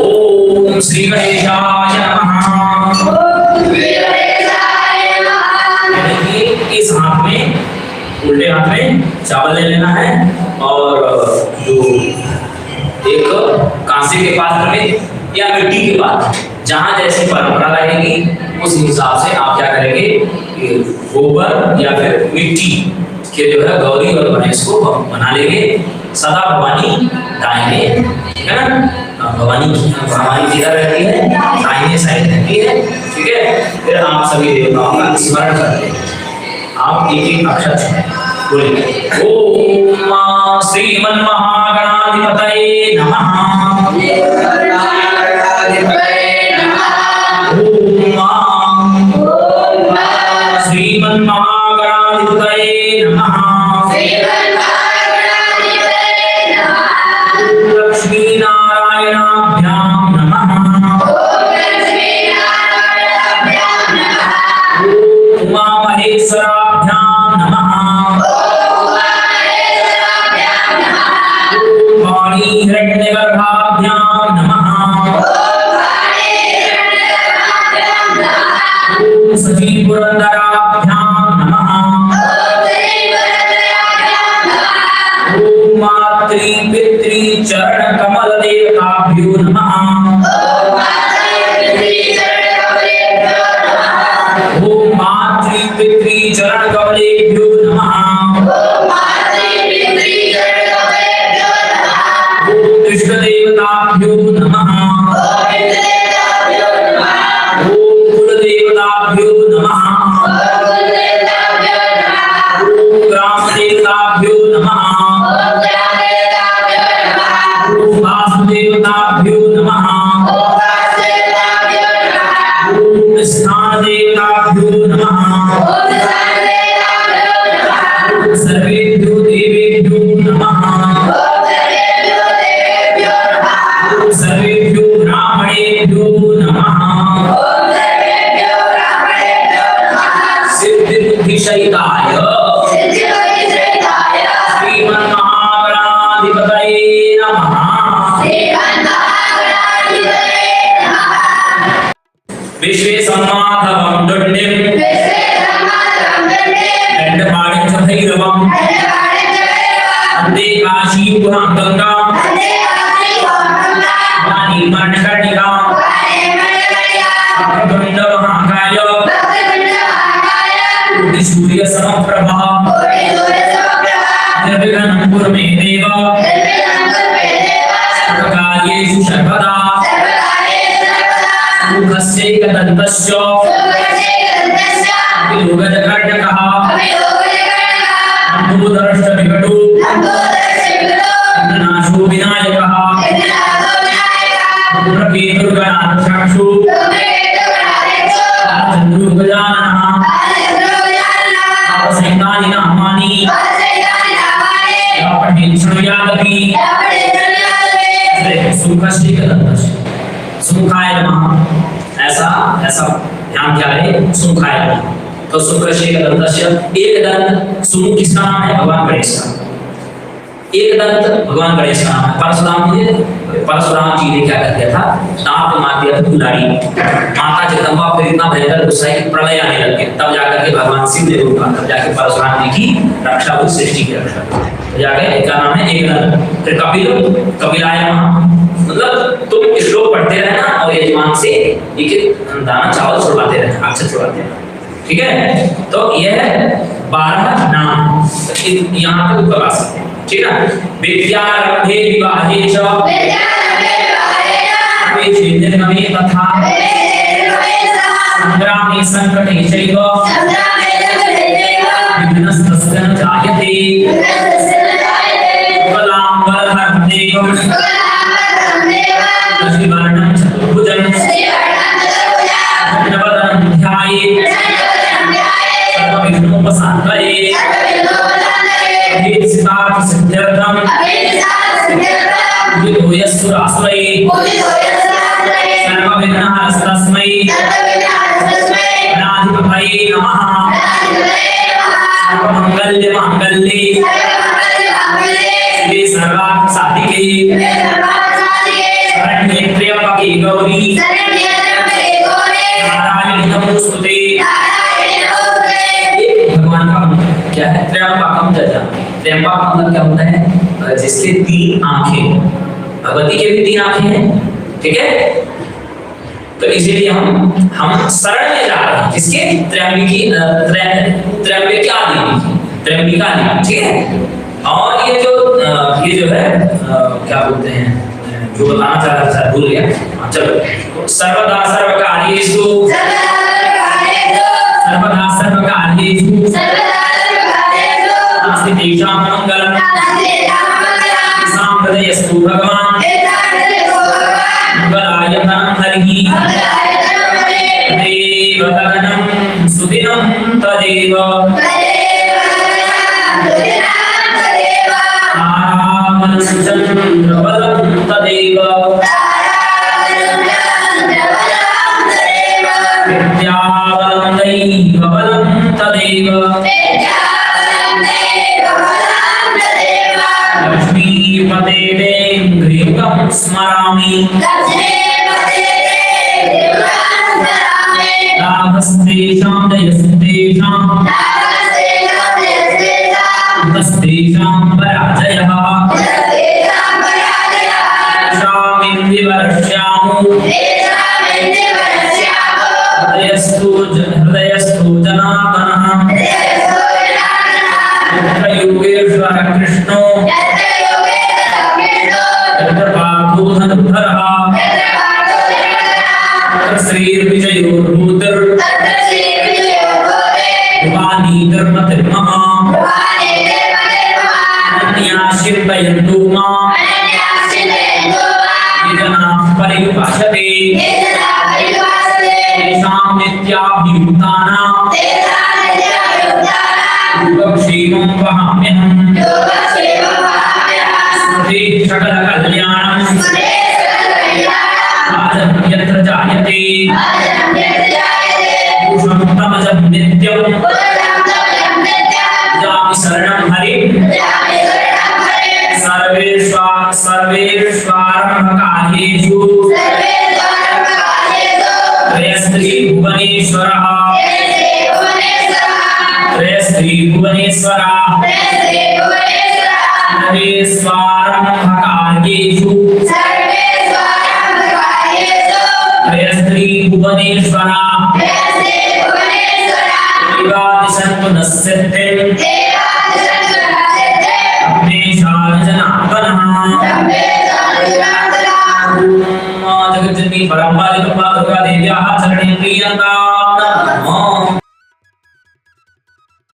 ओम श्री गणेशाय नमः। इस हाथ में, उल्टे हाथ में चावल ले लेना है और जो एक कांसे के पात्र में या मिट्टी के पात्र, जहां जैसी परंपरा रहेगी उस हिसाब से आप क्या करेंगे, गोबर या फिर मिट्टी के जो है गौरी और गणेश को बना लेंगे। सदा भवानी दाहिने, है ना, भवानी किधर रहती है, दाहिने साइड रहती है, ठीक है। फिर आप सभी देवताओं का स्मरण करते हैं, आप एक एक अक्षर बोलिए। ओम श्रीमन महागणाधिपतये नमः। श्रीमन महागणाधिपतये नमः। लक्ष्मी नारायणाभ्यां नमः। उमा महेश्वराभ्यां नमः। वाणी हिरण्यगर्भाभ्यां नमः। सती पुरंदराभ्यां नमः। मातृ पितृ चरण कमल देवताभ्यो नमः। ओम मातृ पितृ चरण कमलेभ्यो नमः। ओम इष्ट देवताभ्यो नमः। ओम कुल देवताभ्यो नमः। ओम ग्राम देवताभ्यो नमः। देवताभ्यो नमः। ओम स्थान देवताभ्यो नमः। सर्वेभ्यो देवेभ्यो नमः। सर्वेभ्यो ब्राह्मणेभ्यो नमः। सिद्धि बुद्धि सहिताय श्रीमन महागणाधिपतये नमः। विश्वेशमाधवं दण्डिं दण्डपाणिं च भैरवं वन्दे काशीपुरां गंगां वाणीं मणिकर्णिकां वक्रतुण्डमहाकाय सूर्यसमप्रभा निर्विघ्नं कुरु मे देव सर्वकार्येषु सर्वदा। मुखस्यैकदन्तस्य विलोकजकर्णकः लम्बोदरश्चविकटो नाशो विनायकः रुद्रकेतुर्गणाध्यक्षो चन्द्रो गजाननः सैतानि नामानि शृणुयादपि सुखस्यैकदन्तस्य सुखाय नमः। ऐसा ध्यान क्या है, सुखाय नमः। तो सुखस्यैकदन्तस्य, एक दंत सुमुख किसका नाम है, भगवान गणेश का। एक दंत भगवान गणेश का नाम है। परशुराम जी ने क्या कर दिया था, दांत मार दिया था दुलारी। माता जगदम्बा फिर इतना भयंकर गुस्सा है, प्रलय आने लग गया। तब जाकर के भगवान शिव ने रूप तब जाके परशुराम जी की रक्षा हुई, सृष्टि की रक्षा जाके क्या नाम है, एक दंत। फिर कपिलाय नमः, मतलब तुम श्लोक पढ़ते रहना और यजमान से एक दाना चावल छुड़वाते रहना, अक्षर छुड़वाते रहना, ठीक है। तो यह 12 नाम यहाँ तक बता सकते हैं, ठीक है। विद्यारंभे विवाहे च निर्गमे तथा संग्रामे संकटे चैव विघ्नस्तस्य न जायते। कलाम्बरधरदेवं लक्ष्मीवर्णं चतुर्भुजं धन्वदनं ध्यायेत् सर्वविघ्नोपशान्तये। सिद्ध्यर्थम यस्सुराश्रये सर्वविघ्नहरस्तस्मै गणाधिपतये नमः। सर्वमङ्गल्यमाङ्गल्ये शिवे सर्वार्थसाधिके शरण्ये त्र्यम्बके गौरी नारायणी नमोस्तुते। भगवान का क्या है? त्र्यंबकम जजा। त्र्यंबक मतलब क्या होता है? जिसके 3 आंखें। भगवती के भी 3 आंखें हैं, ठीक है? तो इसीलिए हम शरण में जा रहे हैं, जिसके त्र्यंबिका देवी, ठीक है? और ये जो है क्या बोलते हैं, जो बताना चाह रहा था भूल गया। चलो, सर्वदा सर्वकार्येषु नास्ति तेषां मंगलम् तेषां हृदयस्तु भगवान् मंगलायतनं हरिः तदेव गगनं सुदिनं तदेव ताराबलं चन्द्रबलं तदेव विद्याबलं दैवबलं तदेव लक्ष्मीपते ह्रीं स्मरामि लाभस्तेषां जयस्तेषां तस्तेषां पराजयः तेषामिन्द्रिवर्ष्यामो हृदयस्थो जनार्दनः यत्र योगेश्वर कृष्णो यत्र पार्थो धनुर्धरः तत्र श्रीर्विजयोर्भूतिर्भवानीधर्मतिर्मम अनन्याश्चिन्तयन्तु मां ये जनाः पर्युपासते तेषां नित्याभियुक्तानां योगक्षेमं वहाम्यहम् स्मृति सकलकल्याणं राजं यत्र जायते पुरुषोत्तमजं नित्यं जामि शरणं हरिं सर्वेष्वारम्भकार्येषु त्रयस्त्री भुवनेश्वरः सर्वेष्वारम्भकार्येषु त्रयस्त्री भुवनेश्वरः देवादिशन्तु नः सिद्धिं जगज्जननी परम्परा दुर्गा देव्याः चरणे प्रियंका नमः।